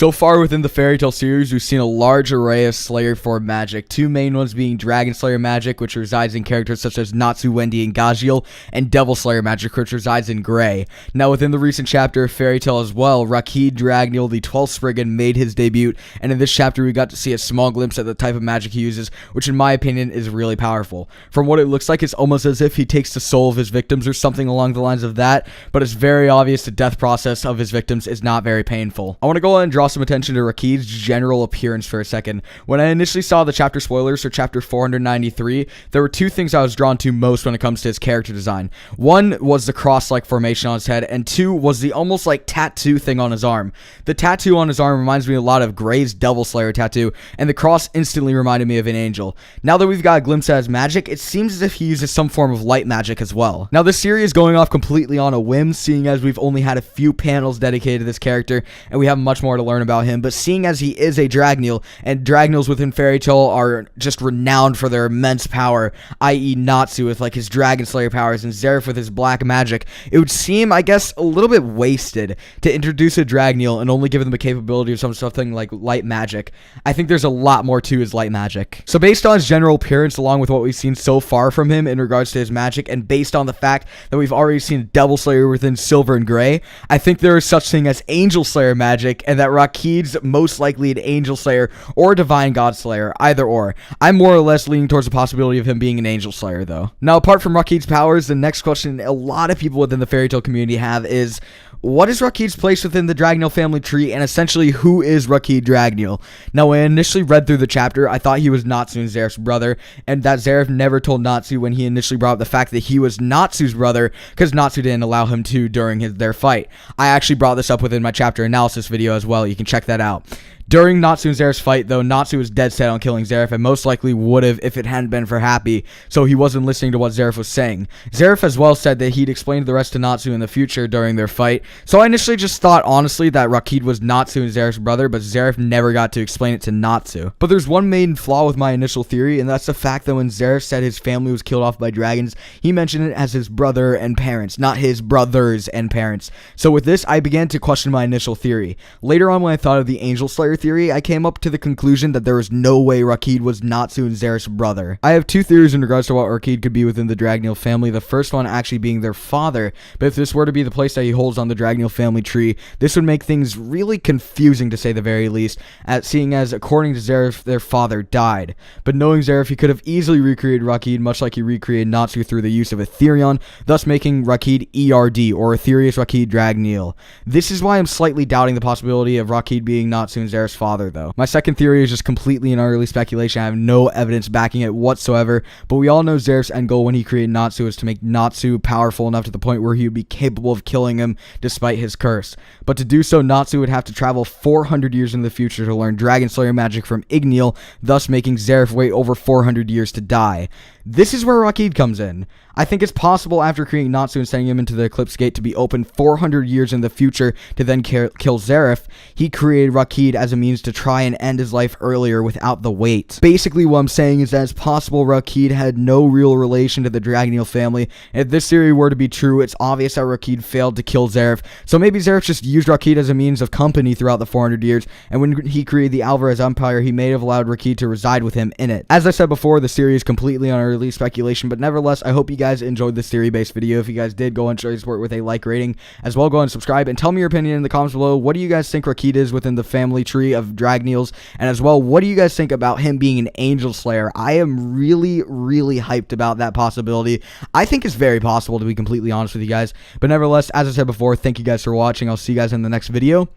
So far within the Fairy Tail series, we've seen a large array of Slayer form magic, two main ones being Dragon Slayer magic, which resides in characters such as Natsu, Wendy, and Gajiel, and Devil Slayer magic, which resides in Gray. Now within the recent chapter of Fairy Tail as well, Larcade Dragneel, the 12th Spriggan, made his debut, and in this chapter we got to see a small glimpse at the type of magic he uses, which in my opinion is really powerful. From what it looks like, it's almost as if he takes the soul of his victims or something along the lines of that, but it's very obvious the death process of his victims is not very painful. I want to go ahead and draw some attention to Larcade's general appearance for a second. When I initially saw the chapter spoilers for chapter 493, there were two things I was drawn to most when it comes to his character design. One was the cross-like formation on his head, and two was the almost like tattoo thing on his arm. The tattoo on his arm reminds me a lot of Gray's Devil Slayer tattoo, and the cross instantly reminded me of an angel. Now that we've got a glimpse at his magic, it seems as if he uses some form of light magic as well. Now this series is going off completely on a whim, seeing as we've only had a few panels dedicated to this character, and we have much more to learn about him, but seeing as he is a Dragneel, and Dragneels within Fairy Tail are just renowned for their immense power, i.e. Natsu with like his Dragon Slayer powers and Zeref with his black magic, it would seem, I guess, a little bit wasted to introduce a Dragneel and only give them the capability of something like light magic. I think there's a lot more to his light magic. So based on his general appearance, along with what we've seen so far from him in regards to his magic, and based on the fact that we've already seen Devil Slayer within Silver and Gray, I think there is such thing as Angel Slayer magic, and that Larcade's most likely an Angel Slayer or Divine God Slayer, either or. I'm more or less leaning towards the possibility of him being an Angel Slayer though. Now apart from Larcade's powers, the next question a lot of people within the Fairy Tail community have is, what is Larcade's place within the Dragneel family tree, and essentially who is Larcade Dragneel? Now when I initially read through the chapter, I thought he was Natsu and Zeref's brother, and that Zeref never told Natsu when he initially brought up the fact that he was Natsu's brother, because Natsu didn't allow him to during their fight. I actually brought this up within my chapter analysis video as well, you can check that out. During Natsu and Zeref's fight, though, Natsu was dead set on killing Zeref, and most likely would have if it hadn't been for Happy, so he wasn't listening to what Zeref was saying. Zeref as well said that he'd explain the rest to Natsu in the future during their fight, so I initially just thought, honestly, that Larcade was Natsu and Zeref's brother, but Zeref never got to explain it to Natsu. But there's one main flaw with my initial theory, and that's the fact that when Zeref said his family was killed off by dragons, he mentioned it as his brother and parents, not his brothers and parents. So with this, I began to question my initial theory. Later on, when I thought of the Angel Slayer theory, I came up to the conclusion that there was no way Larcade was Natsu and Zeref's brother. I have two theories in regards to what Larcade could be within the Dragneel family, the first one actually being their father, but if this were to be the place that he holds on the Dragneel family tree, this would make things really confusing to say the very least, seeing as according to Zeref, their father died. But knowing Zeref, he could have easily recreated Larcade much like he recreated Natsu through the use of ETHERION, thus making Larcade ERD, or ETHERIOUS Larcade Dragneel. This is why I'm slightly doubting the possibility of Larcade being Natsu and Zeref's father though. My second theory is just completely and utterly speculation. I have no evidence backing it whatsoever, but we all know Zeref's end goal when he created Natsu is to make Natsu powerful enough to the point where he would be capable of killing him despite his curse. But to do so, Natsu would have to travel 400 years in the future to learn Dragon Slayer magic from Igneel, thus making Zeref wait over 400 years to die. This is where Larcade comes in. I think it's possible after creating Natsu and sending him into the Eclipse Gate to be open 400 years in the future to then kill Zeref, he created Larcade as a means to try and end his life earlier without the wait. Basically what I'm saying is that it's possible Larcade had no real relation to the Dragneel family, and if this theory were to be true, it's obvious that Larcade failed to kill Zeref, so maybe Zeref just used Larcade as a means of company throughout the 400 years, and when he created the Alvarez Empire, he may have allowed Larcade to reside with him in it. As I said before, the theory is completely on early speculation, but nevertheless, I hope you guys enjoyed this theory-based video. If you guys did, go and show your support with a like rating. As well, go and subscribe, and tell me your opinion in the comments below. What do you guys think Larcade is within the family tree of Dragneels? And as well, what do you guys think about him being an Angel Slayer? I am really hyped about that possibility. I think it's very possible, to be completely honest with you guys. But nevertheless, as I said before, thank you guys for watching. I'll see you guys in the next video.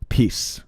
Peace.